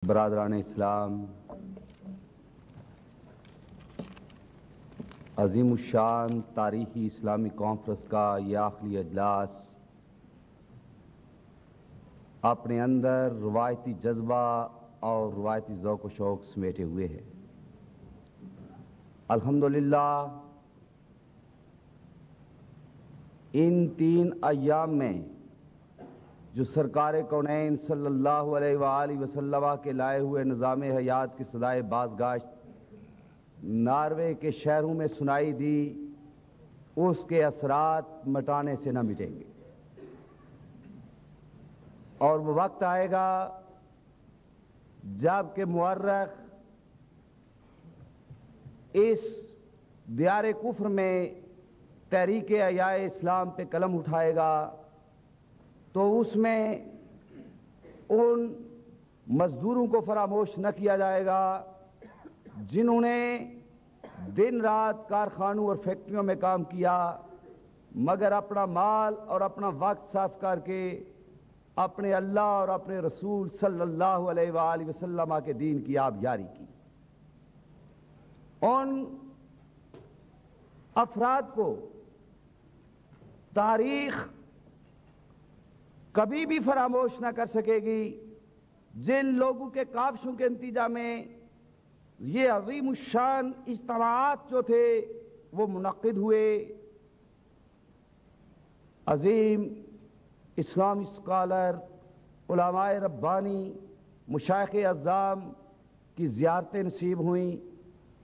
برادران اسلام، عظیم الشان تاریخی اسلامی کانفرنس کا یہ آخری اجلاس اپنے اندر روایتی جذبہ اور روایتی ذوق و شوق سمیٹے ہوئے ہے۔ الحمدللہ ان 3 ایام میں جو سرکار کونین صلی اللہ علیہ وآلہ وسلم کے لائے ہوئے نظام حیات کی صدائے بازگاشت ناروے کے شہروں میں سنائی دی، اس کے اثرات مٹانے سے نہ مٹیں گے، اور وہ وقت آئے گا جب کہ مورخ اس دیار کفر میں تحریک احیاء اسلام پہ قلم اٹھائے گا تو اس میں ان مزدوروں کو فراموش نہ کیا جائے گا جنہوں نے دن رات کارخانوں اور فیکٹریوں میں کام کیا، مگر اپنا مال اور اپنا وقت صرف کر کے اپنے اللہ اور اپنے رسول صلی اللہ علیہ وآلہ وسلم کے دین کی آبیاری کی۔ ان افراد کو تاریخ کبھی بھی فراموش نہ کر سکے گی جن لوگوں کے کاوشوں کے نتیجہ میں یہ عظیم الشان اجتماعات جو تھے وہ منعقد ہوئے۔ عظیم اسلامی اسکالر، علماء ربانی، مشائخ اعظام کی زیارتیں نصیب ہوئیں،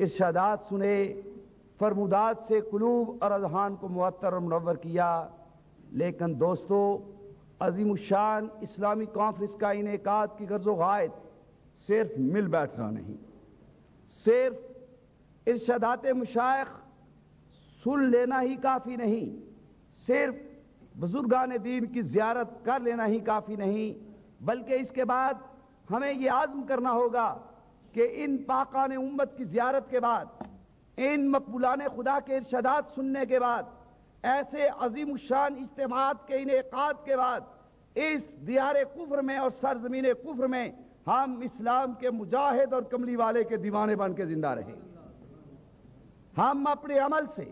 ارشادات سنے، فرمودات سے قلوب اور اذہان کو معطر اور منور کیا۔ لیکن دوستو، عظیم الشان اسلامی کانفرنس کا انعقاد کی غرض و غائد صرف مل بیٹھنا نہیں، صرف ارشادات مشائخ سن لینا ہی کافی نہیں، صرف بزرگان دین کی زیارت کر لینا ہی کافی نہیں، بلکہ اس کے بعد ہمیں یہ عزم کرنا ہوگا کہ ان پاکان امت کی زیارت کے بعد، ان مقبولان خدا کے ارشادات سننے کے بعد، ایسے عظیم الشان اجتماعات کے انعقاد کے بعد اس دیار کفر میں اور سرزمین کفر میں ہم اسلام کے مجاہد اور کملی والے کے دیوانے بن کے زندہ رہیں۔ ہم اپنے عمل سے،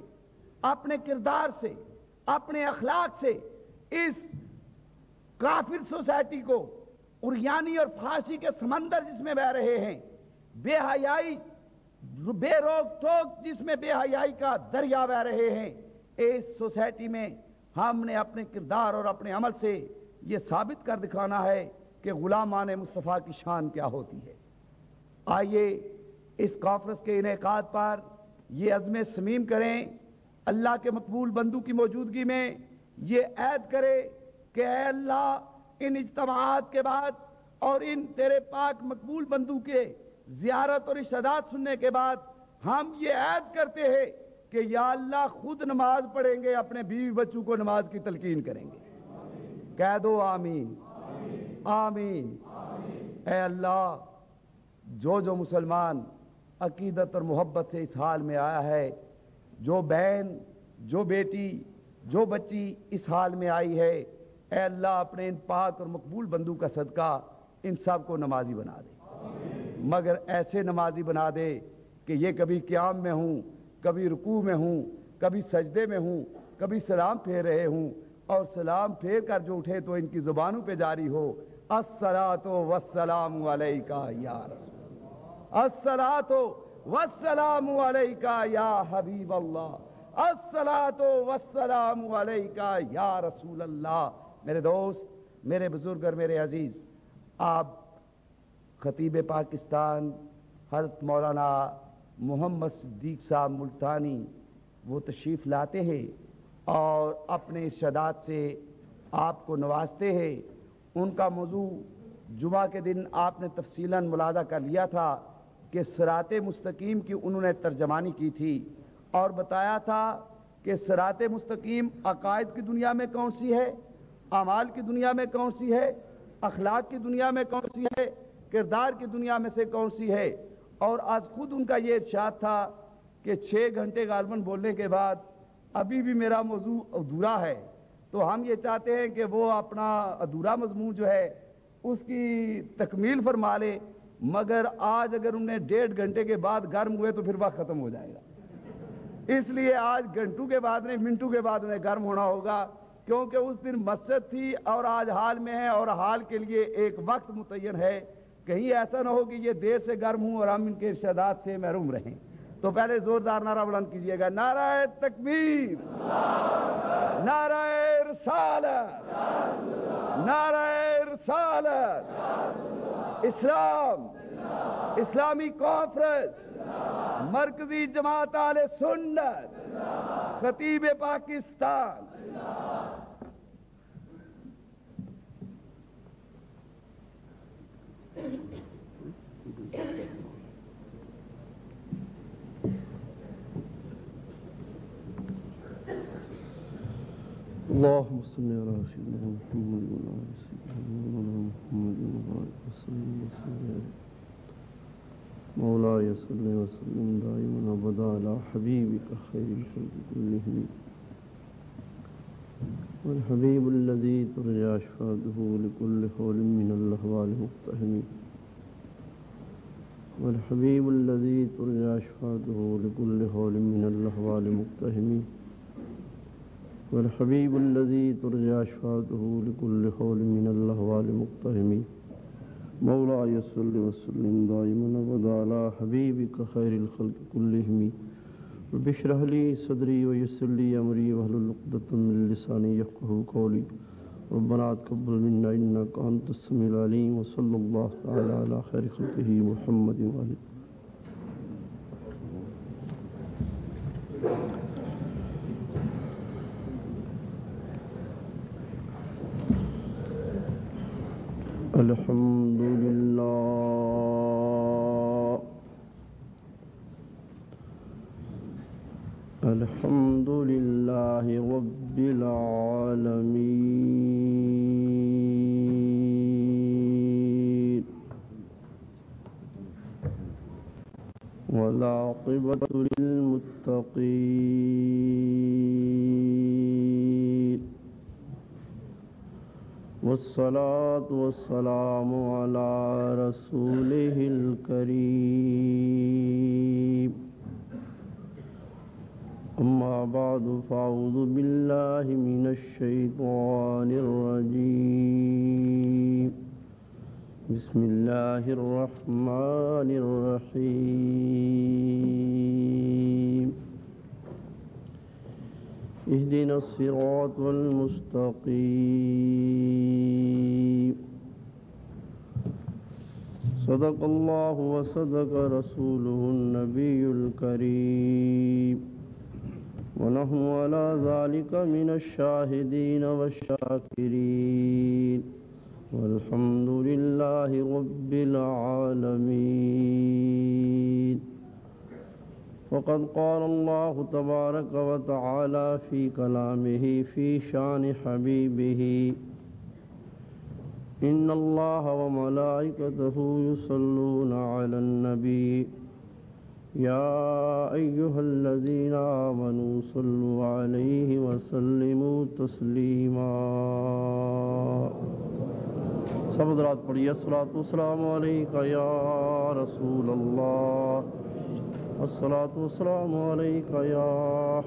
اپنے کردار سے، اپنے اخلاق سے اس کافر سوسائٹی کو عریانی اور فحاشی کے سمندر جس میں بہہ رہے ہیں، بے حیائی، بے روک ٹوک جس میں بے حیائی کا دریا بہہ رہے ہیں، اس سوسائٹی میں ہم نے اپنے کردار اور اپنے عمل سے یہ ثابت کر دکھانا ہے کہ غلامان مصطفیٰ کی شان کیا ہوتی ہے۔ آئیے اس کانفرنس کے انعقاد پر یہ عزم صمیم کریں، اللہ کے مقبول بندوں کی موجودگی میں یہ عہد کرے کہ اے اللہ، ان اجتماعات کے بعد اور ان تیرے پاک مقبول بندوں کے زیارت اور ارشادات سننے کے بعد ہم یہ عہد کرتے ہیں کہ یا اللہ خود نماز پڑھیں گے، اپنے بیوی بچوں کو نماز کی تلقین کریں گے۔ کہہ دو آمین آمین۔ اے اللہ، جو مسلمان عقیدت اور محبت سے اس حال میں آیا ہے، جو بہن، جو بیٹی، جو بچی اس حال میں آئی ہے، اے اللہ اپنے ان پاک اور مقبول بندوں کا صدقہ ان سب کو نمازی بنا دے، مگر ایسے نمازی بنا دے کہ یہ کبھی قیام میں ہوں، کبھی رکوع میں ہوں، کبھی سجدے میں ہوں، کبھی سلام پھیر رہے ہوں، اور سلام پھیر کر جو اٹھے تو ان کی زبانوں پہ جاری ہو الصلاۃ والسلام علیکہ یا رسول، الصلاۃ والسلام علیکہ یا حبیب اللہ، الصلاۃ والسلام علیکہ یا رسول اللہ۔ میرے دوست، میرے بزرگ اور میرے عزیز، آپ خطیب پاکستان حضرت مولانا محمد صدیق صاحب ملتانی وہ تشریف لاتے ہیں اور اپنے ارشادات سے آپ کو نوازتے ہیں۔ ان کا موضوع جمعہ کے دن آپ نے تفصیلاً ملاحظہ کر لیا تھا کہ صراط مستقیم کی انہوں نے ترجمانی کی تھی اور بتایا تھا کہ صراط مستقیم عقائد کی دنیا میں کون سی ہے، اعمال کی دنیا میں کون سی ہے، اخلاق کی دنیا میں کون سی ہے، کردار کی دنیا میں سے کون سی ہے۔ اور آج خود ان کا یہ ارشاد تھا کہ 6 گھنٹے غالباً بولنے کے بعد ابھی بھی میرا موضوع ادھورا ہے، تو ہم یہ چاہتے ہیں کہ وہ اپنا ادھورا مضمون جو ہے اس کی تکمیل فرما لے مگر آج اگر انہیں 1.5 گھنٹے کے بعد گرم ہوئے تو پھر وقت ختم ہو جائے گا، اس لیے آج گھنٹوں کے بعد نہیں منٹوں کے بعد انہیں گرم ہونا ہوگا، کیونکہ اس دن مسجد تھی اور آج حال میں ہے اور حال کے لیے ایک وقت متعین ہے، کہیں ایسا نہ ہو کہ یہ دیر سے گرم ہوں اور ہم ان کے ارشادات سے محروم رہیں۔ تو پہلے زوردار نعرہ بلند کیجئے گا، نعرہ تکبیر، نعرہ رسالت، نعرہ رسالت، اسلام، اسلامی کانفرنس، مرکزی جماعت اہل سنت، خطیب پاکستان۔ اللهم صل على سيدنا محمد وعلى سيدنا محمد وبارك وسلم مولاي صل وسلم دائما ابدا على حبيبك خير الخلق كلهم والحبيب الذي ترجى شفاعته لكل حول من الاحوال مقتحم والحبيب الذي ترجى شفاعته لكل حول من الاحوال مقتحم والحبيب الذي ترجى شفاعته لكل حول من الاحوال مقتحم مولاي صل وسلم دائما ابدا على حبيبك خير الخلق كلهم رب اشرح لي صدري ويسر لي امري واحلل عقدة من لساني يفقهوا قولي ربنا تقبل منا انك انت السميع العليم وصلى الله تعالى على خير خلقه محمد وآله۔ الحمد للہ الحمد للہ رب العالمین والعاقبۃ للمتقین والصلاة والسلام على رسوله الكريم أما بعد فأعوذ بالله من الشيطان الرجيم بسم الله الرحمن الرحيم اهدنا الصراط المستقيم صدق الله وصدق رسوله النبي الكريم ونحن على ذلك من الشاهدين والشاكرين والحمد لله رب العالمين۔ وقد قال الله تبارك وتعالى في كلامه في شان حبيبه إن الله وملائكته يصلون على النبي يا أيها الذين آمنوا صلوا عليه وسلموا تسليما۔ سب حضرات پڑھیے الصلاۃ والسلام علیک یا رسول اللہ، الصلاۃ والسلام علیک یا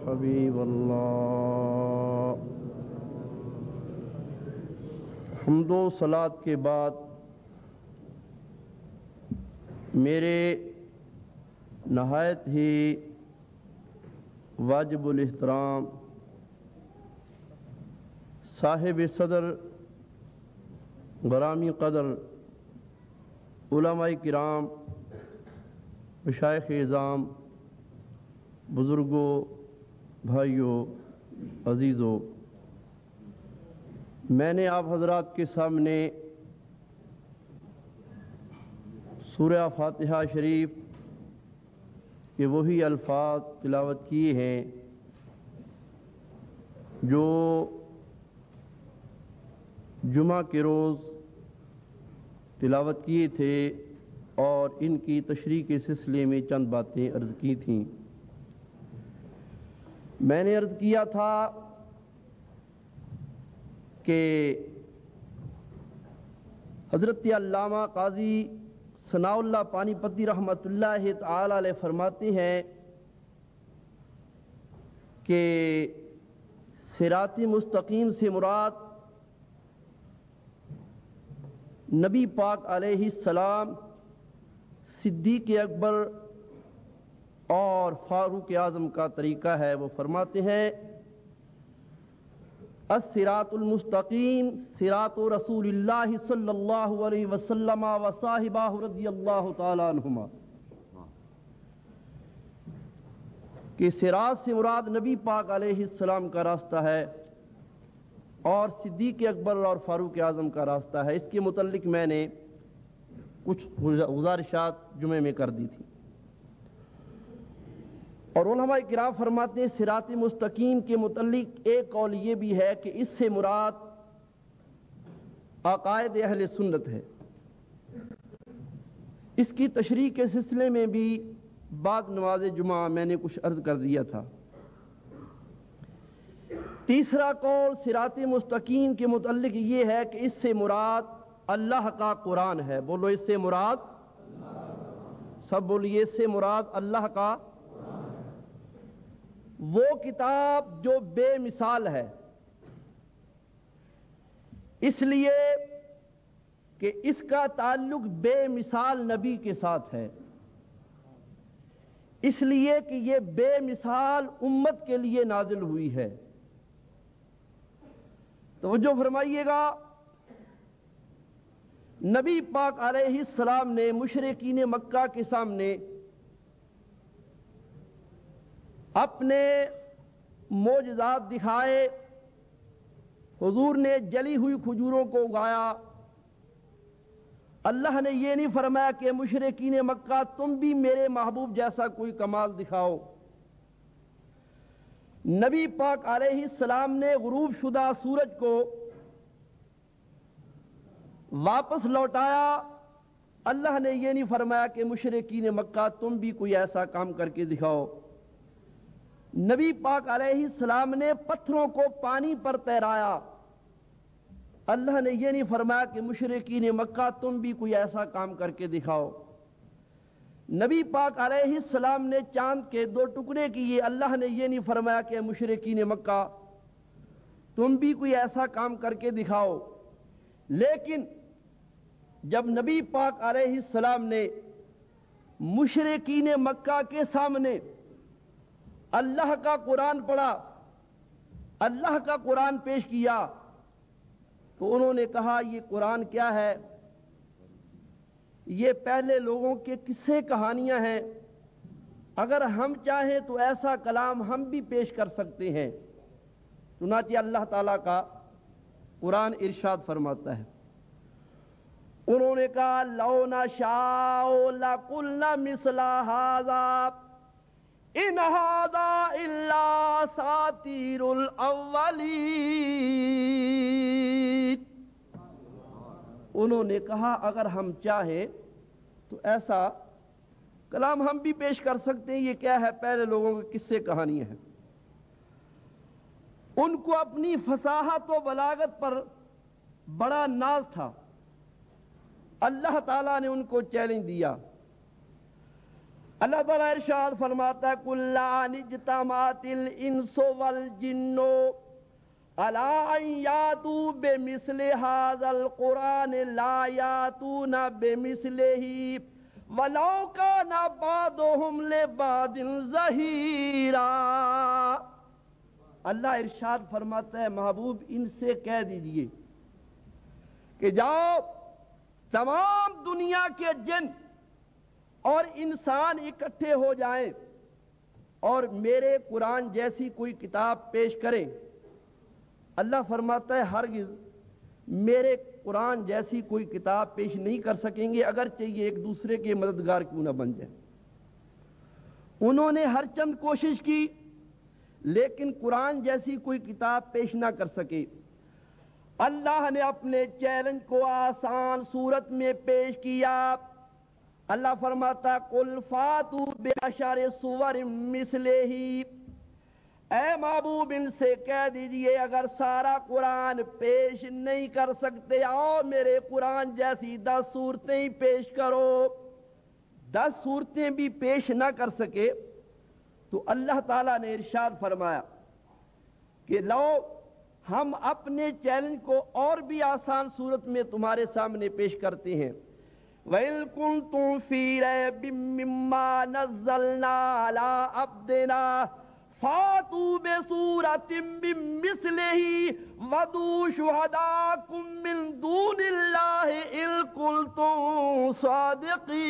حبیب اللہ۔ حمد و صلاۃ کے بعد میرے نہایت ہی واجب الاحترام صاحب صدر گرامی قدر علماء کرام، مشائخ اعظام، بزرگوں، بھائیوں، عزیزوں، میں نے آپ حضرات کے سامنے سورہ فاتحہ شریف کے وہی الفاظ تلاوت کیے ہیں جو جمعہ کے روز تلاوت کیے تھے، اور ان کی تشریح کے سلسلے میں چند باتیں عرض کی تھیں۔ میں نے عرض کیا تھا کہ حضرت علامہ قاضی ثناء اللہ پانی پتی رحمۃ اللہ تعالی علیہ فرماتے ہیں کہ صراط مستقیم سے مراد نبی پاک علیہ السلام، صدیق اکبر اور فاروق اعظم کا طریقہ ہے۔ وہ فرماتے ہیں الصراط المستقیم صراط رسول اللہ صلی اللہ علیہ وسلم و صاحبہ رضی اللہ تعالی عنہما، کہ صراط سے مراد نبی پاک علیہ السلام کا راستہ ہے اور صدیق اکبر اور فاروق اعظم کا راستہ ہے۔ اس کے متعلق میں نے کچھ گزارشات جمعے میں کر دی تھی، اور علماء کرام فرماتے ہیں صراط مستقیم کے متعلق ایک قول یہ بھی ہے کہ اس سے مراد عقائد اہل سنت ہے۔ اس کی تشریح کے سلسلے میں بھی بعد نماز جمعہ میں نے کچھ عرض کر دیا تھا۔ تیسرا قول صراط مستقیم کے متعلق یہ ہے کہ اس سے مراد اللہ کا قرآن ہے۔ بولو اس سے مراد، سب بولیے، اس سے مراد اللہ کا وہ کتاب جو بے مثال ہے، اس لیے کہ اس کا تعلق بے مثال نبی کے ساتھ ہے، اس لیے کہ یہ بے مثال امت کے لیے نازل ہوئی ہے۔ توجہ فرمائیے گا، نبی پاک علیہ السلام نے مشرکین مکہ کے سامنے اپنے معجزات دکھائے، حضور نے جلی ہوئی کھجوروں کو اگایا۔ اللہ نے یہ نہیں فرمایا کہ مشرکین مکہ تم بھی میرے محبوب جیسا کوئی کمال دکھاؤ۔ نبی پاک علیہ السلام نے غروب شدہ سورج کو واپس لوٹایا۔ اللہ نے یہ نہیں فرمایا کہ مشرکین مکہ تم بھی کوئی ایسا کام کر کے دکھاؤ۔ نبی پاک علیہ السلام نے پتھروں کو پانی پر تیرایا۔ اللہ نے یہ نہیں فرمایا کہ مشرکین مکہ تم بھی کوئی ایسا کام کر کے دکھاؤ۔ نبی پاک علیہ السلام نے چاند کے 2 ٹکڑے کیے۔ اللہ نے یہ نہیں فرمایا کہ مشرکین مکہ تم بھی کوئی ایسا کام کر کے دکھاؤ۔ لیکن جب نبی پاک علیہ السلام نے مشرکین مکہ کے سامنے اللہ کا قرآن پڑھا، اللہ کا قرآن پیش کیا، تو انہوں نے کہا یہ قرآن کیا ہے؟ یہ پہلے لوگوں کے قصے کہانیاں ہیں، اگر ہم چاہیں تو ایسا کلام ہم بھی پیش کر سکتے ہیں۔ چنانچہ اللہ تعالیٰ کا قرآن ارشاد فرماتا ہے، انہوں نے کہا لَوْ نَشَاءُ لَقُلْنَا مِثْلَ هَذَا إِنْ هَذَا إِلَّا أَسَاطِيرُ الْأَوَّلِينَ۔ انہوں نے کہا اگر ہم چاہیں تو ایسا کلام ہم بھی پیش کر سکتے ہیں، یہ کیا ہے؟ پہلے لوگوں کے قصے کہانیاں ہیں۔ ان کو اپنی فصاحت و بلاغت پر بڑا ناز تھا۔ اللہ تعالیٰ نے ان کو چیلنج دیا۔ اللہ تعالیٰ ارشاد فرماتا ہے قُلْ اجْتَمَعَتِ الْإِنسُ وَالْجِنُّ عَلَىٰ أَن يَأْتُوا بِمِثْلِ هَٰذَا الْقُرْآنِ لَا يَأْتُونَ بِمِثْلِهِ وَلَوْ كَانَ بَعْضُهُمْ لِبَعْضٍ ظَهِيرًا۔ اللہ ارشاد فرماتا ہے محبوب ان سے کہہ دیجئے کہ جاؤ تمام دنیا کے جن اور انسان اکٹھے ہو جائیں اور میرے قرآن جیسی کوئی کتاب پیش کریں۔ اللہ فرماتا ہے ہرگز میرے قرآن جیسی کوئی کتاب پیش نہیں کر سکیں گے، اگرچہ یہ ایک دوسرے کے مددگار کیوں نہ بن جائیں۔ انہوں نے ہر چند کوشش کی لیکن قرآن جیسی کوئی کتاب پیش نہ کر سکے۔ اللہ نے اپنے چیلنج کو آسان صورت میں پیش کیا۔ اللہ فرماتا قُلْ فَاتُوا بِعَشَرِ صُوَرٍ مِثْلِهِ اے محبوب ان سے کہہ دیجئے اگر سارا قرآن پیش نہیں کر سکتے آؤ میرے قرآن جیسی 10 صورتیں ہی پیش کرو. 10 صورتیں بھی پیش نہ کر سکے تو اللہ تعالیٰ نے ارشاد فرمایا کہ لو ہم اپنے چیلنج کو اور بھی آسان صورت میں تمہارے سامنے پیش کرتے ہیں. وَإِذْ كُنْتُمْ فِي رَيْبٍ مِّمَّا نَزَّلْنَا عَلَىٰ عَبْدِنَا فَأْتُوا بِسُورَةٍ مِّن مِّثْلِهِ وَادْعُوا شُهَدَاءَكُم مِّن دُونِ اللَّهِ إِن كُنتُمْ صَادِقِينَ.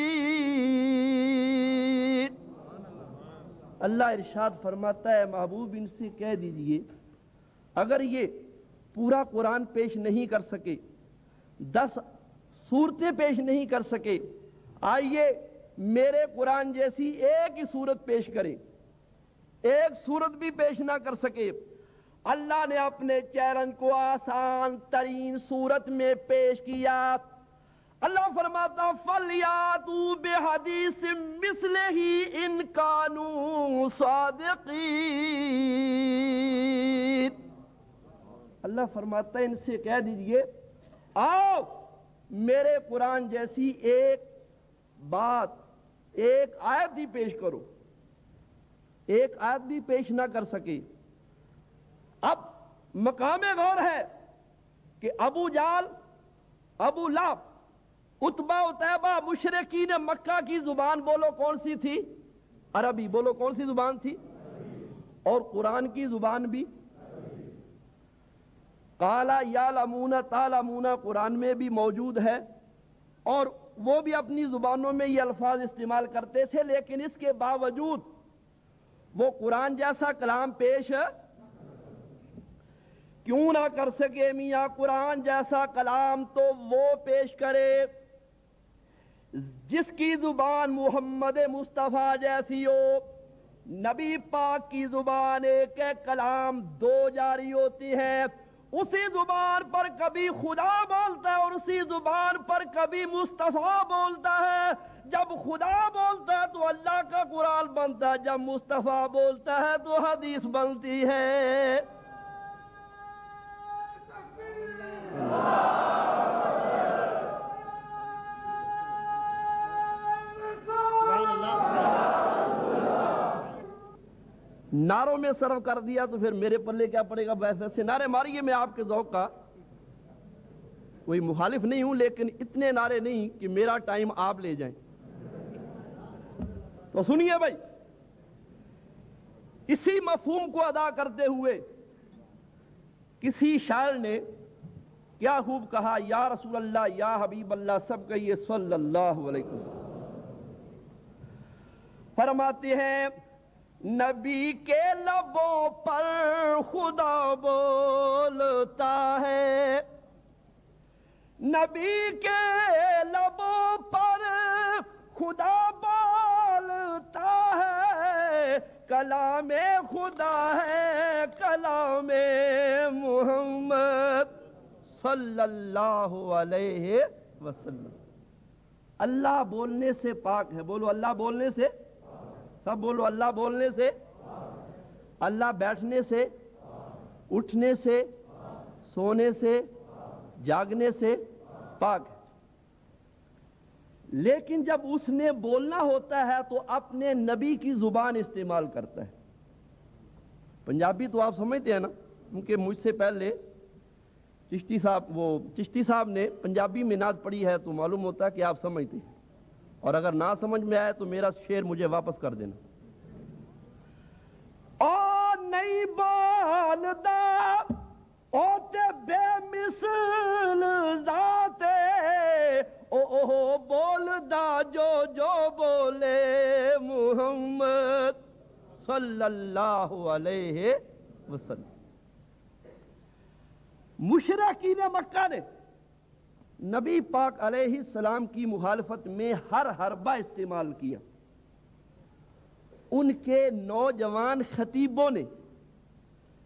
اللہ ارشاد فرماتا ہے محبوب ان سے کہہ دیجئے اگر یہ پورا قرآن پیش نہیں کر سکے 10 صورتیں پیش نہیں کر سکے آئیے میرے قرآن جیسی ایک ہی صورت پیش کرے. ایک صورت بھی پیش نہ کر سکے اللہ نے اپنے چیلنج کو آسان ترین صورت میں پیش کیا. اللہ فرماتا فَلْيَأْتُوا بِحَدِيثٍ مِّثْلِهِ إِن كَانُوا صَادِقِينَ. اللہ فرماتا ہے ان سے کہہ دیجئے آؤ میرے قرآن جیسی ایک بات ایک آیت ہی پیش کرو. ایک آیت بھی پیش نہ کر سکے. اب مقام غور ہے کہ ابو جال ابو لہب عتبہ عتیبہ مشرکین مکہ کی زبان بولو کون سی تھی؟ عربی. بولو کون سی زبان تھی؟ اور قرآن کی زبان بھی قالا یعلمون تعلمون قرآن میں بھی موجود ہے اور وہ بھی اپنی زبانوں میں یہ الفاظ استعمال کرتے تھے لیکن اس کے باوجود وہ قرآن جیسا کلام پیش کیوں نہ کر سکے میاں قرآن جیسا کلام تو وہ پیش کرے جس کی زبان محمد مصطفیٰ جیسی ہو. نبی پاک کی زبان ایک کلام 2 جاری ہوتی ہے. اسی زبان پر کبھی خدا بولتا ہے اور اسی زبان پر کبھی مصطفیٰ بولتا ہے. جب خدا بولتا ہے تو اللہ کا قرآن بنتا ہے جب مصطفیٰ بولتا ہے تو حدیث بنتی ہے. نعروں میں صرف کر دیا تو پھر میرے پلے کیا پڑے گا. ویسے نعرے ماریے میں آپ کے ذوق کا کوئی مخالف نہیں ہوں لیکن اتنے نعرے نہیں کہ میرا ٹائم آپ لے جائیں. تو سنیے بھائی اسی مفہوم کو ادا کرتے ہوئے کسی شاعر نے کیا خوب کہا یا رسول اللہ یا حبیب اللہ سب کہیے صلی اللہ علیہ وسلم. فرماتے ہیں نبی کے لبوں پر خدا بولتا ہے. نبی کے لبوں پر خدا بولتا ہے. کلام خدا ہے کلام محمد صلی اللہ علیہ وسلم. اللہ بولنے سے پاک ہے. بولو اللہ بولنے سے. سب بولو اللہ بولنے سے. اللہ بیٹھنے سے اٹھنے سے سونے سے جاگنے سے پاک ہے. لیکن جب اس نے بولنا ہوتا ہے تو اپنے نبی کی زبان استعمال کرتا ہے. پنجابی تو آپ سمجھتے ہیں نا کیونکہ مجھ سے پہلے چشتی صاحب نے پنجابی میں نعت پڑھی ہے تو معلوم ہوتا ہے کہ آپ سمجھتے ہیں اور اگر نہ سمجھ میں آئے تو میرا شعر مجھے واپس کر دینا. او نہیں بولدا او تے بے مثل ذات او بولدا جو بولے محمد صلی اللہ علیہ وسلم. مشرکین مکہ نے نبی پاک علیہ السلام کی مخالفت میں ہر حربہ استعمال کیا. ان کے نوجوان خطیبوں نے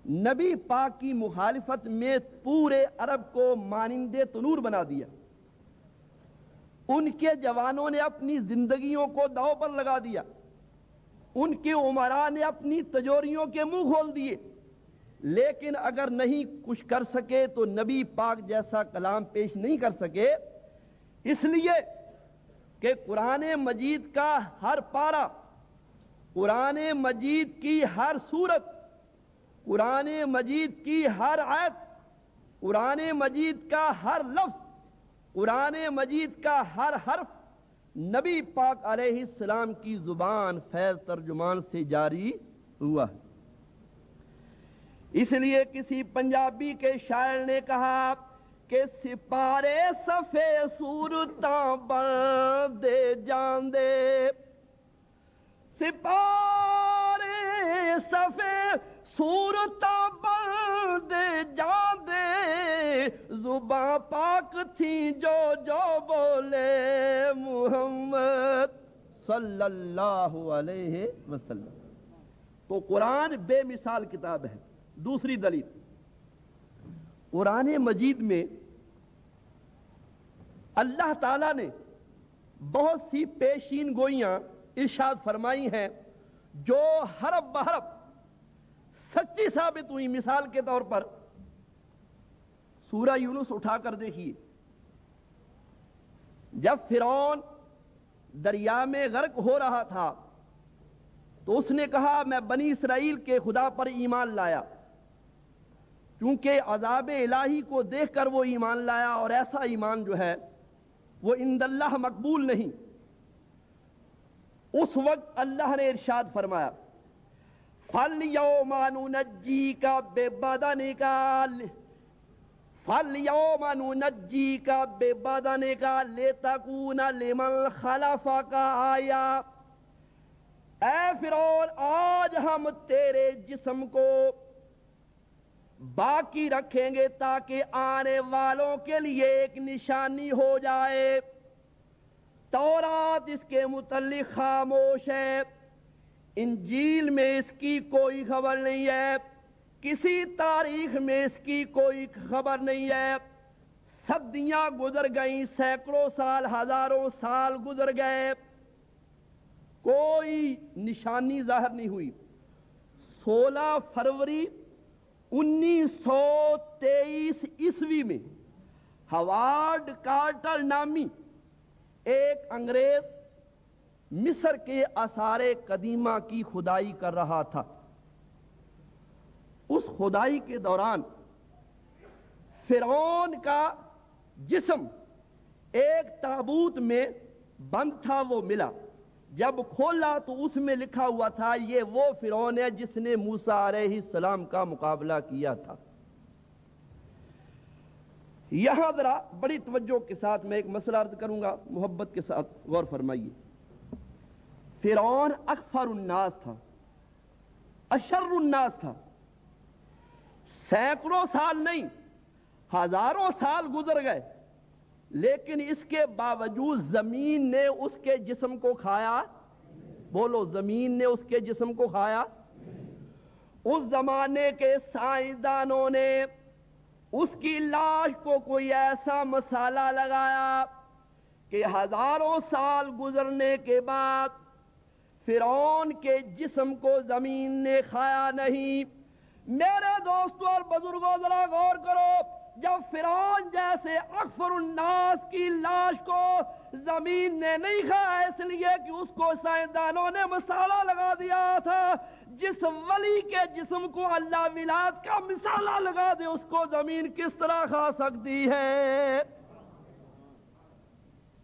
نبی پاک کی مخالفت میں پورے عرب کو مانندے تنور بنا دیا. ان کے جوانوں نے اپنی زندگیوں کو داؤ پر لگا دیا. ان کے عمراء نے اپنی تجوریوں کے منہ کھول دیے، لیکن اگر نہیں کچھ کر سکے تو نبی پاک جیسا کلام پیش نہیں کر سکے، اس لیے کہ قرآن مجید کا ہر پارہ، قرآن مجید کی ہر سورت، قرآن مجید کی ہر آیت، قرآن مجید کا ہر لفظ، قرآن مجید کا ہر حرف نبی پاک علیہ السلام کی زبان فیض ترجمان سے جاری ہوا ہے۔ اس لیے کسی پنجابی کے شاعر نے کہا کہ سپارے صفے صورتاں بن دے جان دے، سپارے صفے صورتاں بن دے جان دے، زباں پاک تھی جو بولے محمد صلی اللہ علیہ وسلم۔ تو قرآن بے مثال کتاب ہے۔ دوسری دلیل، قرآن مجید میں اللہ تعالیٰ نے بہت سی پیشین گوئیاں ارشاد فرمائی ہیں جو حرف بحرف سچی ثابت ہوئی۔ مثال کے طور پر سورہ یونس اٹھا کر دیکھیے، جب فرعون دریا میں غرق ہو رہا تھا تو اس نے کہا میں بنی اسرائیل کے خدا پر ایمان لایا، کیونکہ عذاب الہی کو دیکھ کر وہ ایمان لایا، اور ایسا ایمان جو ہے وہ عند اللہ مقبول نہیں۔ اس وقت اللہ نے ارشاد فرمایا فَالْيَوْمَ نُنَجِّيكَ بِبَدَنِكَ فَالْيَوْمَ نُنَجِّيكَ بِبَدَنِكَ لِتَكُونَ لِمَنْ خَلَفَكَ آیَةً، اے فرعون آج ہم تیرے جسم کو باقی رکھیں گے تاکہ آنے والوں کے لیے ایک نشانی ہو جائے۔ تورات اس کے متعلق خاموش ہے، انجیل میں اس کی کوئی خبر نہیں ہے، کسی تاریخ میں اس کی کوئی خبر نہیں ہے۔ صدیاں گزر گئیں، سینکڑوں سال، ہزاروں سال گزر گئے، کوئی نشانی ظاہر نہیں ہوئی۔ 16 فروری 1923 عیسوی میں ہاورڈ کارٹر نامی ایک انگریز مصر کے آثار قدیمہ کی کھدائی کر رہا تھا۔ اس کھدائی کے دوران فرعون کا جسم ایک تابوت میں بند تھا، وہ ملا۔ جب کھولا تو اس میں لکھا ہوا تھا یہ وہ فرعون ہے جس نے موسیٰ علیہ السلام کا مقابلہ کیا تھا۔ یہاں ذرا بڑی توجہ کے ساتھ میں ایک مسئلہ عرض کروں گا، محبت کے ساتھ غور فرمائیے۔ فرعون اکفر الناس تھا، اشر الناس تھا۔ سینکڑوں سال نہیں، ہزاروں سال گزر گئے، لیکن اس کے باوجود زمین نے اس کے جسم کو کھایا۔ بولو، زمین نے اس کے جسم کو کھایا؟ اس زمانے کے سائنسدانوں نے اس کی لاش کو کوئی ایسا مسالہ لگایا کہ ہزاروں سال گزرنے کے بعد فرعون کے جسم کو زمین نے کھایا نہیں۔ میرے دوستوں اور بزرگوں ذرا غور کرو، جب فرعون جیسے اکفر الناس کی لاش کو زمین نے نہیں کھایا اس لیے کہ اس کو سائنسدانوں نے مسالہ لگا دیا تھا۔ جس ولی کے جسم کو اللہ ولایت کا مسالہ لگا دے اس کو زمین کس طرح کھا سکتی ہے؟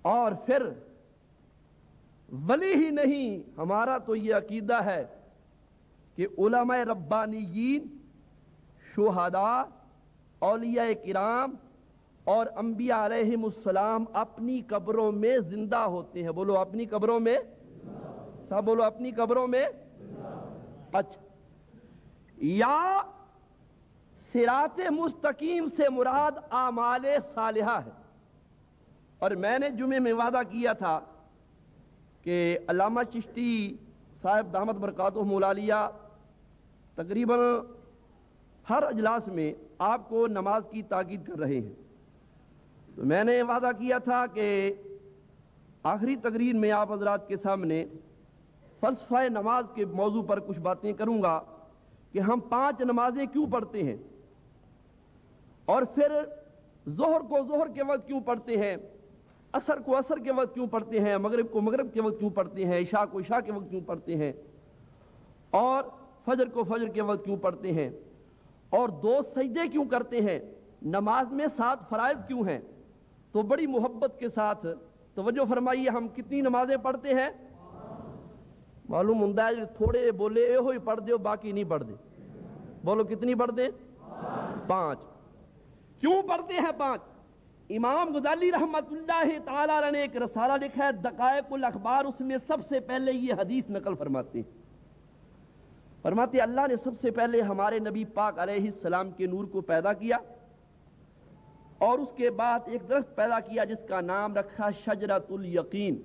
اور پھر ولی ہی نہیں، ہمارا تو یہ عقیدہ ہے کہ علماء ربانیین، شہداء، اولیاء کرام اور انبیاء علیہم السلام اپنی قبروں میں زندہ ہوتے ہیں۔ بولو اپنی قبروں میں، سب بولو اپنی قبروں میں۔ اچھا، یا صراط مستقیم سے مراد اعمال صالحہ ہے۔ اور میں نے جمعے میں وعدہ کیا تھا کہ علامہ چشتی صاحب دامت برکاتہم العالیہ تقریباً ہر اجلاس میں آپ کو نماز کی تاکید کر رہے ہیں، تو میں نے وعدہ کیا تھا کہ آخری تقریر میں آپ حضرات کے سامنے فلسفہ نماز کے موضوع پر کچھ باتیں کروں گا کہ ہم 5 نمازیں کیوں پڑھتے ہیں، اور پھر ظہر کو ظہر کے وقت کیوں پڑھتے ہیں، عصر کو عصر کے وقت کیوں پڑھتے ہیں، مغرب کو مغرب کے وقت کیوں پڑھتے ہیں، عشاء کو عشاء کے وقت کیوں پڑھتے ہیں، اور فجر کو فجر کے وقت کیوں پڑھتے ہیں، اور 2 سجدے کیوں کرتے ہیں، نماز میں 7 فرائض کیوں ہیں۔ تو بڑی محبت کے ساتھ توجہ فرمائیے، ہم کتنی نمازیں پڑھتے ہیں؟ معلوم ہوتا ہے تھوڑے بولے اے ہوئی پڑھ دے باقی نہیں پڑھ دے، بولو کتنی پڑھ دے؟ 5۔ کیوں پڑھتے ہیں 5؟ امام غزالی رحمت اللہ تعالی علیہ نے ایک رسالہ لکھا ہے دقائق الاخبار، اس میں سب سے پہلے یہ حدیث نقل فرماتے ہیں، فرماتے اللہ نے سب سے پہلے ہمارے نبی پاک علیہ السلام کے نور کو پیدا کیا، اور اس کے بعد ایک درخت پیدا کیا جس کا نام رکھا شجرۃ الیقین۔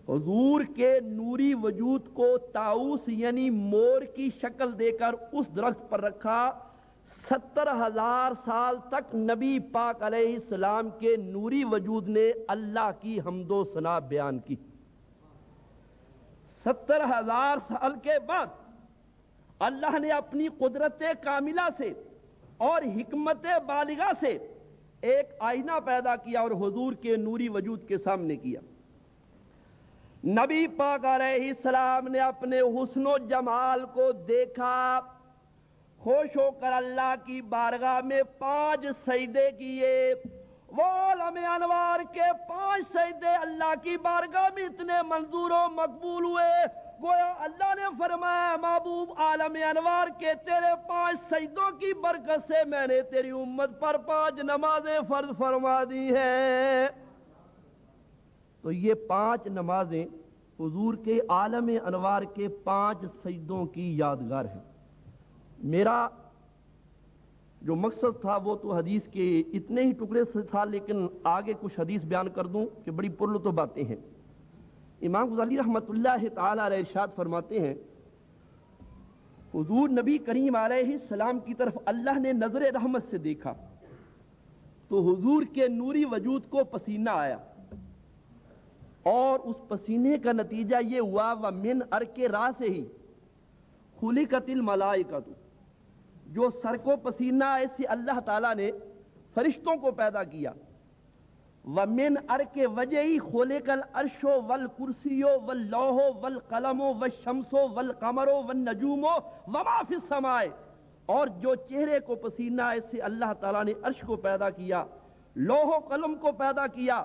حضور کے نوری وجود کو طاؤس یعنی مور کی شکل دے کر اس درخت پر رکھا۔ 70,000 سال تک نبی پاک علیہ السلام کے نوری وجود نے اللہ کی حمد و ثنا بیان کی۔ 70,000 سال کے بعد اللہ نے اپنی قدرت کاملہ سے اور حکمت بالغہ سے ایک آئینہ پیدا کیا اور حضور کے نوری وجود کے سامنے کیا۔ نبی پاک علیہ السلام نے اپنے حسن و جمال کو دیکھا، خوش ہو کر اللہ کی بارگاہ میں 5 سجدے کیے۔ وہ عالم انوار کے 5 سجدے اللہ کی بارگاہ میں اتنے منظور و مقبول ہوئے، گویا اللہ نے فرمایا محبوب عالم انوار کے تیرے 5 سجدوں کی برکت سے میں نے تیری امت پر 5 نمازیں فرض فرما دی ہیں۔ تو یہ 5 نمازیں حضور کے عالم انوار کے 5 سجدوں کی یادگار ہیں۔ میرا جو مقصد تھا وہ تو حدیث کے اتنے ہی ٹکڑے سے تھا، لیکن آگے کچھ حدیث بیان کر دوں کہ بڑی پرلطف باتیں ہیں۔ امام غزالی رحمت اللہ تعالی علیہ ارشاد فرماتے ہیں حضور نبی کریم علیہ السلام کی طرف اللہ نے نظر رحمت سے دیکھا تو حضور کے نوری وجود کو پسینہ آیا، اور اس پسینے کا نتیجہ یہ ہوا وَمِنْ أَرْكِ رَاسِهِ خُلِقَتِ الْمَلَائِكَةُ، جو سر کو پسینہ ایسے اللہ تعالیٰ نے فرشتوں کو پیدا کیا۔ وَمِنْ أَرْكِ وَجْهِ خُلِقَ الْعَرْشُ وَالْكُرْسِيُّ وَاللَّوْحُ وَالْقَلَمُ وَالشَّمْسُ وَالْقَمَرُ وَالنَّجُومُ وَمَا فِي السَّمَاءِ، اور جو چہرے کو پسینہ ایسے اللہ تعالیٰ نے عرش کو پیدا کیا، لوح و قلم کو پیدا کیا،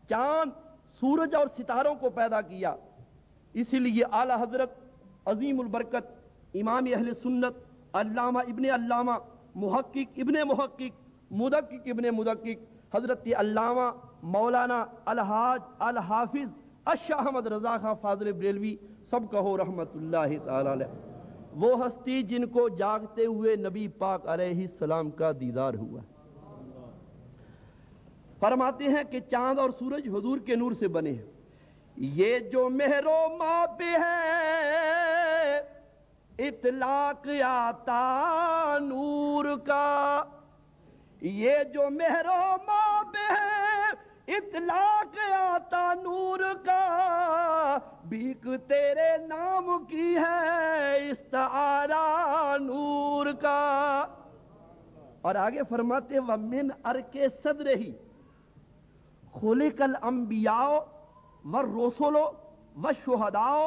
چاند سورج اور ستاروں کو پیدا کیا۔ اسی لیے اعلیٰ حضرت عظیم البرکت امام اہل سنت علامہ ابن علامہ محقق ابن محقق مدقق ابن مدقق حضرت علامہ مولانا الحاج الحافظ الشاہ احمد رضا خان فاضل بریلوی سب کہو رحمت اللہ تعالی علیہ، وہ ہستی جن کو جاگتے ہوئے نبی پاک علیہ السلام کا دیدار ہوا، فرماتے ہیں کہ چاند اور سورج حضور کے نور سے بنے ہیں۔ یہ جو مہر و ماب ہے اطلاق آتا نور کا، یہ جو مہر و ماب ہے اطلاق آتا نور کا، بیک تیرے نام کی ہے استعارہ نور کا۔ اور آگے فرماتے وَمِنْ أَرْكِ صَدْرِهِ خُلِقَ الْأَنْبِيَاءُ وَالرُّسُلُ وَالشُّهَدَاءُ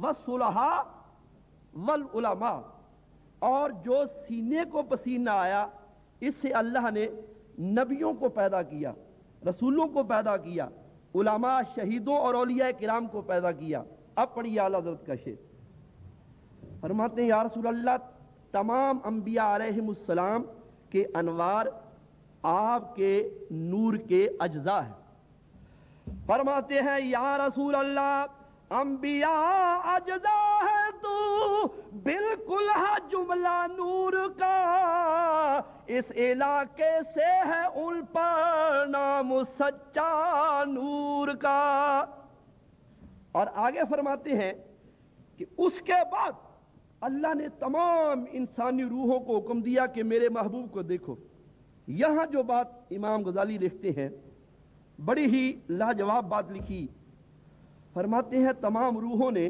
وَالصُّلَحَاءُ وَالْعُلَمَاءُ، اور جو سینے کو پسینہ آیا اس سے اللہ نے نبیوں کو پیدا کیا، رسولوں کو پیدا کیا، علماء شہیدوں اور اولیاء کرام کو پیدا کیا۔ اب پڑھیے اعلیٰ حضرت کا شعر، فرماتے ہیں یا رسول اللہ تمام انبیاء علیہم السلام کے انوار آپ کے نور کے اجزاء ہیں۔ فرماتے ہیں یا رسول اللہ انبیاء اجزاء ہے تو بالکل ہے جملہ نور کا، اس علاقے سے ہے ان پر نام سچا نور کا۔ اور آگے فرماتے ہیں کہ اس کے بعد اللہ نے تمام انسانی روحوں کو حکم دیا کہ میرے محبوب کو دیکھو۔ یہاں جو بات امام غزالی لکھتے ہیں بڑی ہی لاجواب بات لکھی، فرماتے ہیں تمام روحوں نے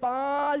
5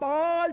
5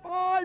5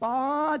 5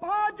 5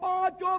5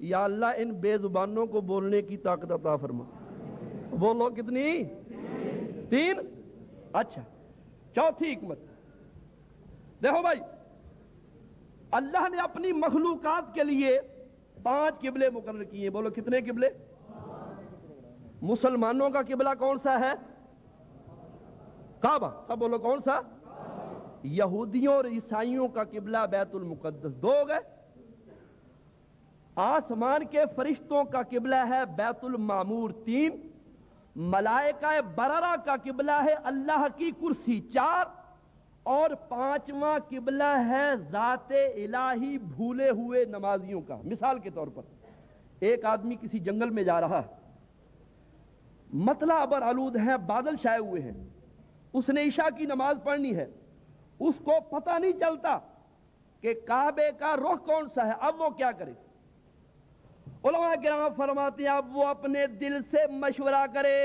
یا اللہ ان بے زبانوں کو بولنے کی طاقت عطا فرما. بولو کتنی؟ 3. اچھا چوتھی حکمت دیکھو بھائی، اللہ نے اپنی مخلوقات کے لیے 5 قبلے مقرر کیے ہیں. بولو کتنے قبلے؟ مسلمانوں کا قبلہ کون سا ہے؟ کعبہ. سب بولو کون سا؟ یہودیوں اور عیسائیوں کا قبلہ بیت المقدس. 2 ہو گئے. آسمان کے فرشتوں کا قبلہ ہے بیت المعمور. 3. ملائکہ بررہ کا قبلہ ہے اللہ کی کرسی. 4. اور 5واں قبلہ ہے ذات الہی بھولے ہوئے نمازیوں کا. مثال کے طور پر ایک آدمی کسی جنگل میں جا رہا ہے، مطلع ابر آلود ہیں، بادل چھائے ہوئے ہیں، اس نے عشاء کی نماز پڑھنی ہے، اس کو پتہ نہیں چلتا کہ کعبے کا رخ کون سا ہے. اب وہ کیا کرے؟ علماء کرام فرماتے ہیں اب وہ اپنے دل سے مشورہ کرے،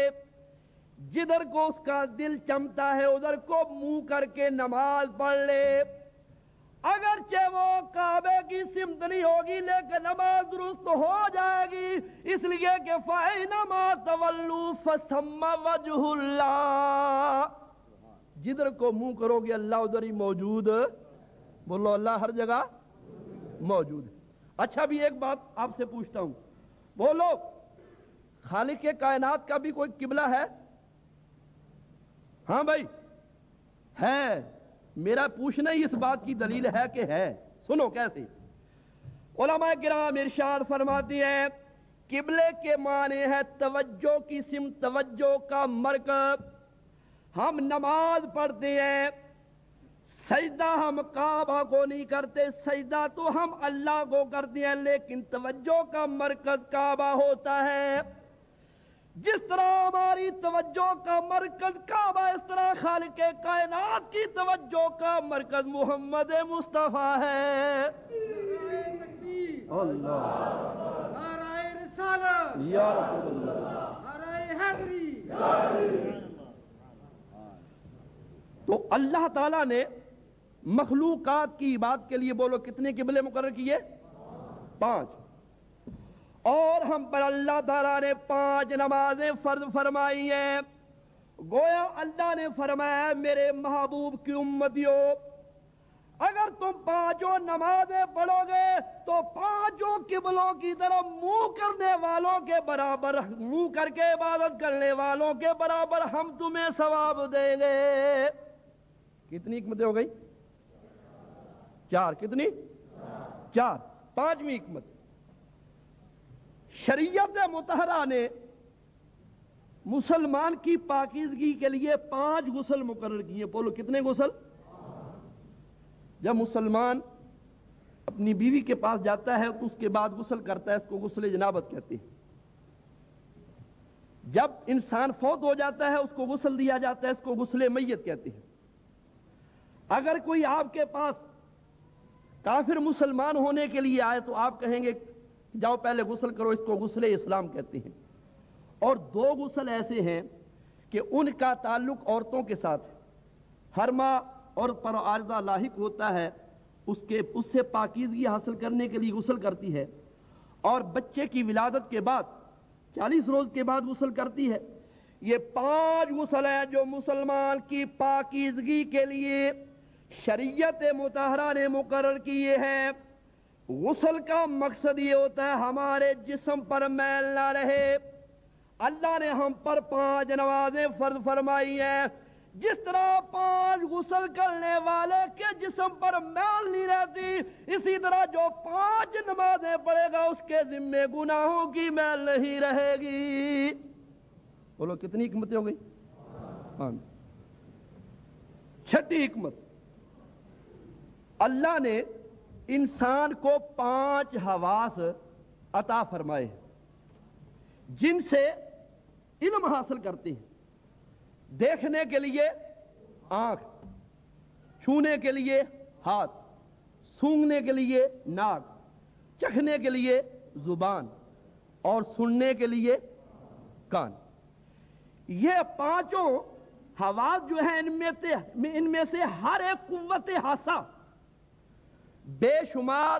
جدھر کو اس کا دل چمتا ہے ادھر کو منہ کر کے نماز پڑھ لے. اگرچہ وہ کعبے کی سمت نہیں ہوگی لیکن نماز درست ہو جائے گی، اس لیے کہ فَإِنَّمَا تَوَلُّوا فَثَمَّ وَجْهُ اللَّهِ. جدھر کو منہ کرو گے اللہ ادھر ہی موجود. بولو اللہ ہر جگہ موجود ہے. اچھا بھی ایک بات آپ سے پوچھتا ہوں، بولو خالق کائنات کا بھی کوئی قبلہ ہے؟ ہاں بھائی ہے. میرا پوچھنا ہی اس بات کی دلیل ہے کہ ہے. سنو کیسے. علماء کرام ارشاد فرماتی ہیں قبلے کے معنی ہے توجہ کی سمت، توجہ کا مرکز. ہم نماز پڑھتے ہیں، سجدہ ہم کعبہ کو نہیں کرتے، سجدہ تو ہم اللہ کو کرتے ہیں، لیکن توجہ کا مرکز کعبہ ہوتا ہے. جس طرح ہماری توجہ کا مرکز کعبہ، اس طرح خالق کائنات کی توجہ کا مرکز محمد مصطفیٰ ہے. اللہ نعرہ رسالت، یا رسول اللہ. نعرہ حیدری. تو اللہ تعالیٰ نے مخلوقات کی عبادت کے لیے بولو کتنے قبلے مقرر کیے؟ 5. اور ہم پر اللہ تعالیٰ نے 5 نمازیں فرض فرمائی ہیں. گویا اللہ نے فرمایا میرے محبوب کی امتیوں، اگر تم 5 نمازیں پڑھو گے تو 5 قبلوں کی طرف منہ کرنے والوں کے برابر، منہ کر کے عبادت کرنے والوں کے برابر ہم تمہیں ثواب دیں گے. کتنی حکمتیں ہو گئی؟ 4. کتنی؟ 4. 5ویں حکمت، شریعت مطہرہ نے مسلمان کی پاکیزگی کے لیے 5 غسل مقرر کیے. بولو کتنے غسل؟ جب مسلمان اپنی بیوی کے پاس جاتا ہے تو اس کے بعد غسل کرتا ہے، اس کو غسل جنابت کہتے ہیں. جب انسان فوت ہو جاتا ہے اس کو غسل دیا جاتا ہے، اس کو غسل میت کہتے ہیں. اگر کوئی آپ کے پاس کافر مسلمان ہونے کے لیے آئے تو آپ کہیں گے جاؤ پہلے غسل کرو، اس کو غسل اسلام کہتے ہیں. اور 2 غسل ایسے ہیں کہ ان کا تعلق عورتوں کے ساتھ ہر ماہ اور پر عارضہ لاحق ہوتا ہے، اس سے پاکیزگی حاصل کرنے کے لیے غسل کرتی ہے، اور بچے کی ولادت کے بعد 40 روز کے بعد غسل کرتی ہے. یہ 5 غسل ہیں جو مسلمان کی پاکیزگی کے لیے شریعت مطہرہ نے مقرر کیے ہیں. غسل کا مقصد یہ ہوتا ہے ہمارے جسم پر میل نہ رہے. اللہ نے ہم پر 5 نمازیں فرض فرمائی ہیں. جس طرح 5 غسل کرنے والے کے جسم پر میل نہیں رہتی، اسی طرح جو 5 نمازیں پڑھے گا اس کے ذمے گناہوں کی میل نہیں رہے گی. بولو کتنی حکمتیں ہو گئی؟ 5. 6ٹھی حکمت، اللہ نے انسان کو 5 حواس عطا فرمائے جن سے علم حاصل کرتے ہیں. دیکھنے کے لیے آنکھ، چھونے کے لیے ہاتھ، سونگھنے کے لیے ناک، چکھنے کے لیے زبان، اور سننے کے لیے کان. یہ 5 حواس جو ہیں ان میں سے ہر ایک قوت حاسہ بے شمار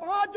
5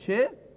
6।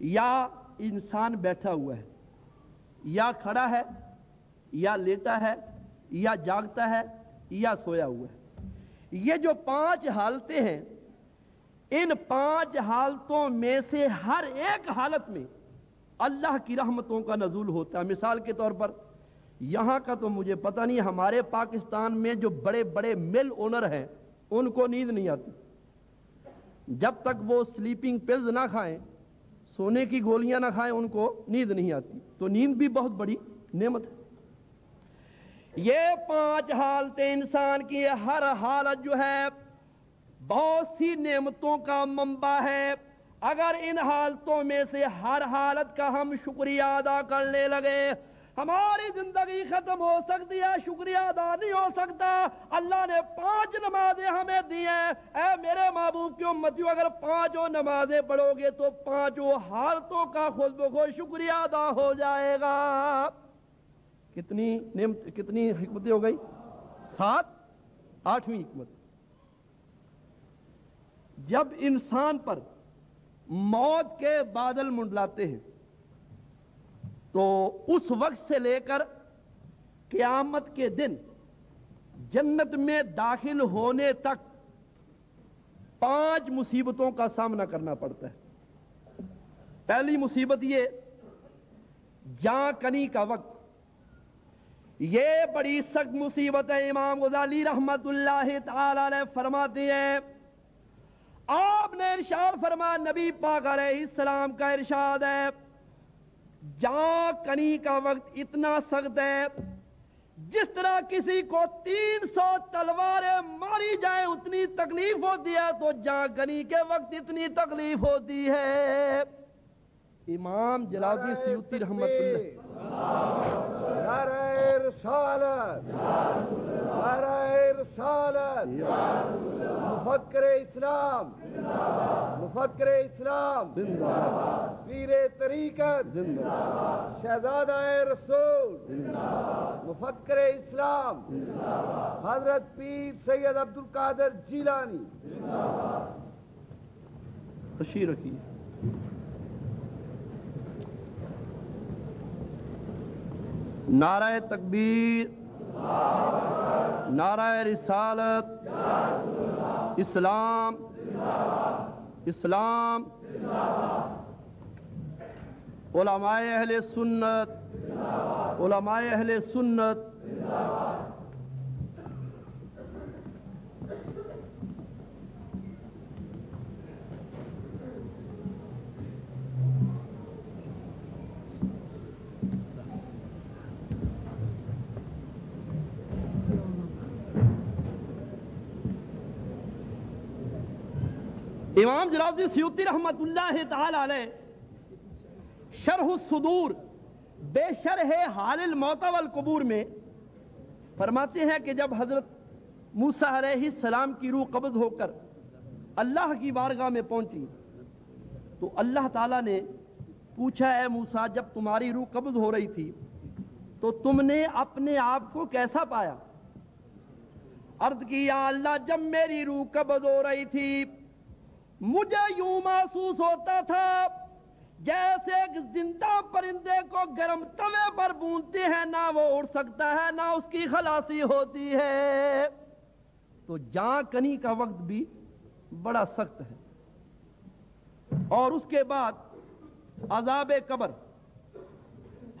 یا انسان بیٹھا ہوا ہے، یا کھڑا ہے، یا لیٹا ہے، یا جاگتا ہے، یا سویا ہوا ہے۔ یہ جو 5 حالتیں ہیں، ان 5 حالتوں میں سے ہر ایک حالت میں اللہ کی رحمتوں کا نزول ہوتا ہے۔ مثال کے طور پر یہاں کا تو مجھے پتہ نہیں، ہمارے پاکستان میں جو بڑے بڑے مل اونر ہیں ان کو نیند نہیں آتی، جب تک وہ سلیپنگ پلز نہ کھائیں، سونے کی گولیاں نہ کھائیں، ان کو نیند نہیں آتی۔ تو نیند بھی بہت بڑی نعمت ہے۔ یہ 5 حالتیں انسان کی، ہر حالت جو ہے بہت سی نعمتوں کا منبع ہے۔ اگر ان حالتوں میں سے ہر حالت کا ہم شکریہ ادا کرنے لگے، ہماری زندگی ختم ہو سکتی ہے، شکریہ ادا نہیں ہو سکتا۔ اللہ نے 5 نمازیں ہمیں دی ہیں، اے میرے محبوب کی امتیوں، اگر 5 نمازیں پڑھو گے تو 5 حالتوں کا خود بخود شکریہ ادا ہو جائے گا۔ کتنی حکمتیں ہو گئی؟ 7، 8ویں حکمت، جب انسان پر موت کے بادل منڈلاتے ہیں تو اس وقت سے لے کر قیامت کے دن جنت میں داخل ہونے تک 5 مصیبتوں کا سامنا کرنا پڑتا ہے۔ پہلی مصیبت یہ جاں کنی کا وقت، یہ بڑی سخت مصیبت ہے۔ امام غزالی رحمت اللہ تعالی علیہ فرماتے ہیں، آپ نے ارشاد فرمایا، نبی پاک علیہ السلام کا ارشاد ہے، جاں کنی کا وقت اتنا سخت ہے، جس طرح کسی کو 300 تلواریں ماری جائیں اتنی تکلیف ہوتی ہے، تو جاں کنی کے وقت اتنی تکلیف ہوتی ہے۔ امام جلال الدین سیوطی رحمت اللہ، نعرہ رسالت، نعرہ رسالت، مفکر اسلام، مفکر اسلام، پیر طریقت، شہزادہ رسول، مفکر اسلام، حضرت پیر سید عبد القادر جیلانی، تشریف رکھیے۔ نعرہ تکبیر، نعرہ رسالت، اسلام، اسلام، علماء اہل سنت، علماء اہل سنت۔ امام جلال الدین سیوطی رحمت اللہ تعالی علیہ شرح الصدور بے شرح حال الموت والقبور میں فرماتے ہیں کہ جب حضرت موسیٰ علیہ السلام کی روح قبض ہو کر اللہ کی بارگاہ میں پہنچی تو اللہ تعالیٰ نے پوچھا، اے موسیٰ، جب تمہاری روح قبض ہو رہی تھی تو تم نے اپنے آپ کو کیسا پایا؟ عرض کی، یا اللہ، جب میری روح قبض ہو رہی تھی مجھے یوں محسوس ہوتا تھا جیسے ایک زندہ پرندے کو گرم توے پر بھونتے ہیں، نہ وہ اڑ سکتا ہے نہ اس کی خلاصی ہوتی ہے۔ تو جاں کنی کا وقت بھی بڑا سخت ہے۔ اور اس کے بعد عذاب قبر،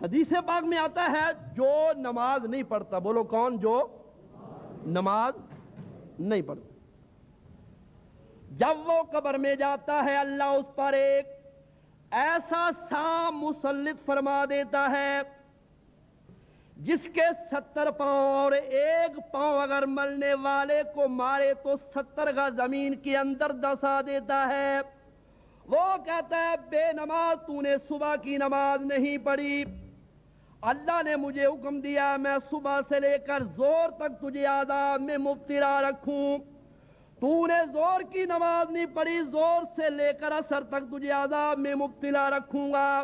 حدیث پاک میں آتا ہے جو نماز نہیں پڑھتا، بولو کون؟ جو نماز نہیں پڑھتا، جب وہ قبر میں جاتا ہے اللہ اس پر ایک ایسا سام مسلط فرما دیتا ہے جس کے 70 پاؤں، اور ایک پاؤں اگر مرنے والے کو مارے تو 70 کا زمین کے اندر دسا دیتا ہے۔ وہ کہتا ہے، بے نماز، تو نے صبح کی نماز نہیں پڑھی، اللہ نے مجھے حکم دیا میں صبح سے لے کر زور تک تجھے عذاب میں مبتلا رکھوں، تو نے زور کی نماز نہیں پڑھی، زور سے لے کر عصر تک تجھے عذاب میں مبتلا رکھوں گا،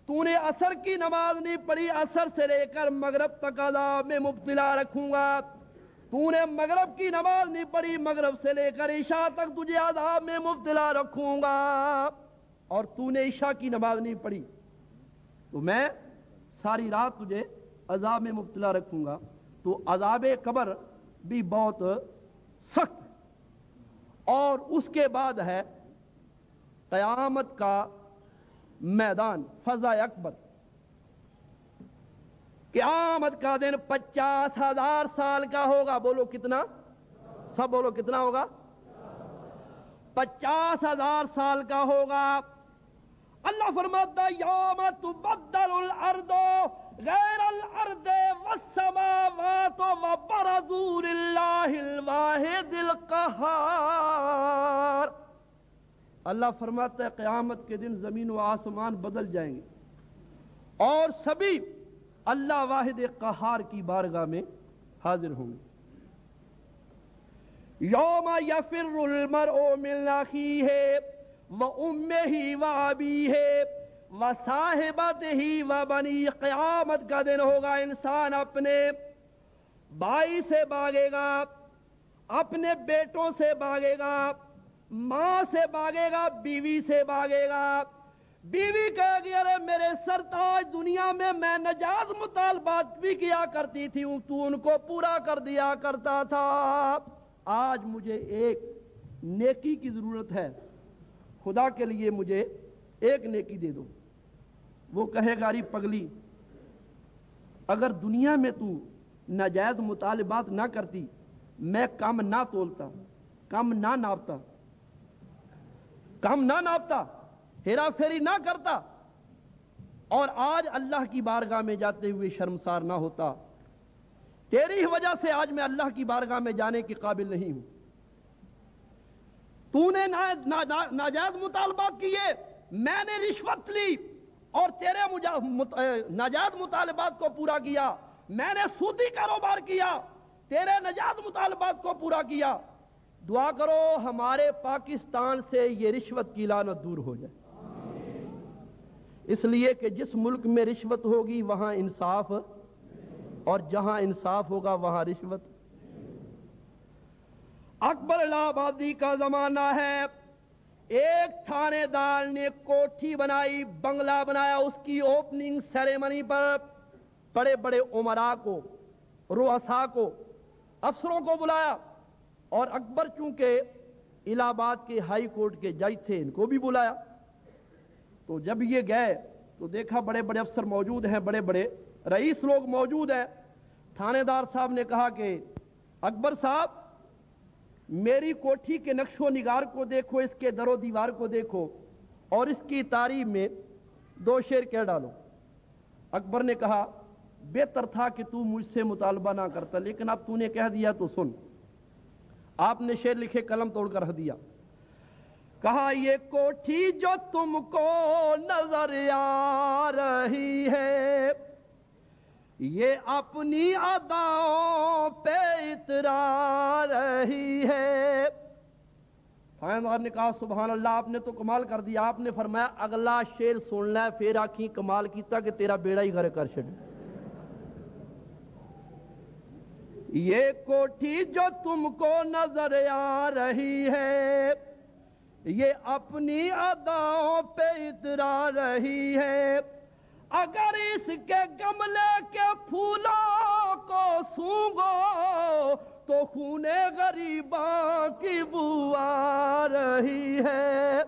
تو نے عصر کی نماز نہیں پڑھی، عصر سے لے کر مغرب تک عذاب میں مبتلا رکھوں گا، تو نے مغرب کی نماز نہیں پڑھی، مغرب سے لے کر عشاء تک تجھے عذاب میں مبتلا رکھوں گا۔ اور تو نے عشاء کی نماز نہیں پڑھی تو میں ساری رات تجھے عذاب میں مبتلا رکھوں گا. تو عذاب قبر بھی بہت سخت. اور اس کے بعد ہے قیامت کا میدان، فضا اکبر. قیامت کا دن 50,000 سال کا ہوگا. بولو کتنا؟ سب بولو کتنا ہوگا؟ 50,000 سال کا ہوگا. اللہ فرماتا یوم تبدل الارض غیر الارض والسماوات وبرزوا للہ الواحد القہار. اللہ فرماتا ہے قیامت کے دن زمین و آسمان بدل جائیں گے اور سبھی اللہ واحد قہار کی بارگاہ میں حاضر ہوں گے. یوم یفر المرء من اخیہ وامہ وابیہ وصاحبتہ وبنی. قیامت کا دن ہوگا انسان اپنے بھائی سے بھاگے گا، اپنے بیٹوں سے بھاگے گا، ماں سے بھاگے گا، بیوی سے بھاگے گا. بیوی کہے گی ارے میرے سرتاج دنیا میں ناجائز مطالبات بھی کیا کرتی تھی، تو ان کو پورا کر دیا کرتا تھا. آج مجھے ایک نیکی کی ضرورت ہے، خدا کے لیے مجھے ایک نیکی دے دو. وہ کہے گا اری پگلی اگر دنیا میں تو ناجائز مطالبات نہ کرتی، میں کم نہ تولتا، کم نہ ناپتا، ہیرا پھیری نہ کرتا، اور آج اللہ کی بارگاہ میں جاتے ہوئے شرمسار نہ ہوتا. تیری وجہ سے آج میں اللہ کی بارگاہ میں جانے کے قابل نہیں ہوں. تو نے ناجائز مطالبات کیے، میں نے رشوت لی اور تیرے ناجائز مطالبات کو پورا کیا. میں نے سودی کاروبار کیا، تیرے ناجائز مطالبات کو پورا کیا. دعا کرو ہمارے پاکستان سے یہ رشوت کی لعنت دور ہو جائے. اس لیے کہ جس ملک میں رشوت ہوگی وہاں انصاف، اور جہاں انصاف ہوگا وہاں رشوت. اکبر الہ آبادی کا زمانہ ہے. ایک تھانے دار نے کوٹھی بنائی، بنگلہ بنایا. اس کی اوپننگ سیریمنی پر بڑے بڑے امراء کو، رؤساء کو، افسروں کو بلایا. اور اکبر چونکہ الہ آباد کے ہائی کورٹ کے جج تھے، ان کو بھی بلایا. تو جب یہ گئے تو دیکھا بڑے بڑے افسر موجود ہیں، بڑے بڑے رئیس لوگ موجود ہیں. تھانے دار صاحب نے کہا کہ اکبر صاحب میری کوٹھی کے نقش و نگار کو دیکھو، اس کے در و دیوار کو دیکھو، اور اس کی تعریف میں 2 شعر کہہ ڈالو. اکبر نے کہا بہتر تھا کہ تو مجھ سے مطالبہ نہ کرتا، لیکن اب تو نے کہہ دیا تو سن. آپ نے شعر لکھے، قلم توڑ کر رکھ دیا. کہا یہ کوٹھی جو تم کو نظر آ رہی ہے، یہ اپنی اداؤں پہ اترا رہی ہے. تھانے نے کہا سبحان اللہ، آپ نے تو کمال کر دیا. آپ نے فرمایا اگلا شعر سن لے، پھر آکھی کمال کیتا کہ تیرا بیڑا ہی غرق کر چھڑ. یہ کوٹھی جو تم کو نظر آ رہی ہے، یہ اپنی اداؤں پہ اترا رہی ہے. اگر اس کے گملے کے پھولوں کو سونگو تو خون غریباں کی بو آ رہی ہے،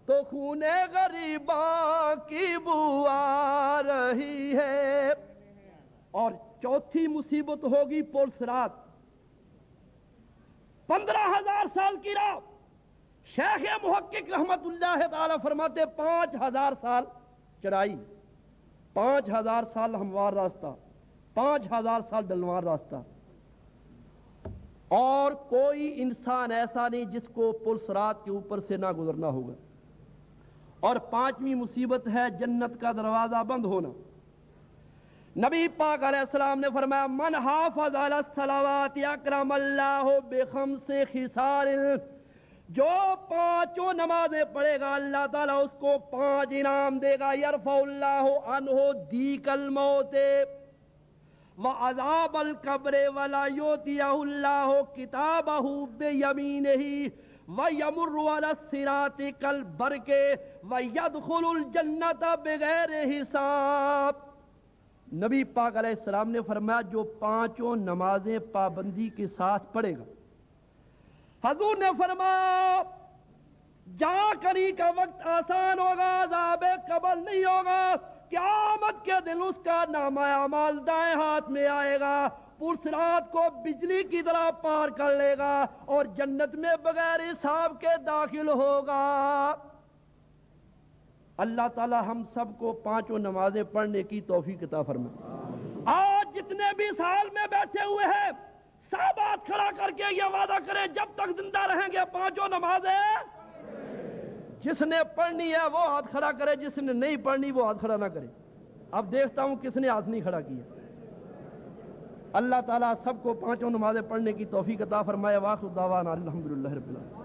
تو خون غریباں کی بو آ رہی ہے. اور چوتھی مصیبت ہوگی پل صراط. 15,000 سال کی راہ. شیخ محقق رحمت اللہ تعالی فرماتے 5,000 سال چڑھائی، 5,000 سال ہموار راستہ، 5,000 سال ڈلوار راستہ. اور کوئی انسان ایسا نہیں جس کو پل صراط کے اوپر سے نہ گزرنا ہوگا. اور 5ویں مصیبت ہے جنت کا دروازہ بند ہونا. نبی پاک علیہ السلام نے فرمایا من حافظ علی الصلوات اکرم اللہ بخمس خصال. جو 5 نمازیں پڑھے گا اللہ تعالیٰ اس کو 5 انعام دے گا. یرفع اللہ عنہ دیک الموت وعذاب القبر ولا یؤتیہ اللہ کتابہ بیمینہ وَيَمُرُّ عَلَى الصِّرَاطِ كَالْبَرْقِ وَيَدْخُلُ الْجَنَّةَ بِغَيْرِ حساب۔ نبی پاک علیہ السلام نے فرمایا جو پانچوں نمازیں پابندی کے ساتھ پڑھے گا، حضور نے فرمایا جہاں کری کا وقت آسان ہوگا، عذاب قبر نہیں ہوگا، قیامت کے دن اس کا نامہ اعمال دائیں ہاتھ میں آئے گا، پرصراط کو بجلی کی طرح پار کر لے گا اور جنت میں بغیر حساب کے داخل ہوگا۔ اللہ تعالی ہم سب کو پانچوں نمازیں پڑھنے کی توفیق عطا فرمائے۔ آج جتنے بھی سال میں بیٹھے ہوئے ہیں سب ہاتھ کھڑا کر کے یہ وعدہ کریں جب تک زندہ رہیں گے پانچوں نمازیں جس نے پڑھنی ہے وہ ہاتھ کھڑا کرے، جس نے نہیں پڑھنی وہ ہاتھ کھڑا نہ کرے۔ اب دیکھتا ہوں کس نے ہاتھ نہیں کھڑا کیا۔ اللہ تعالیٰ سب کو پانچوں نمازیں پڑھنے کی توفیق عطا فرمائے۔ واخر دعوانا الحمدللہ رب العالمین۔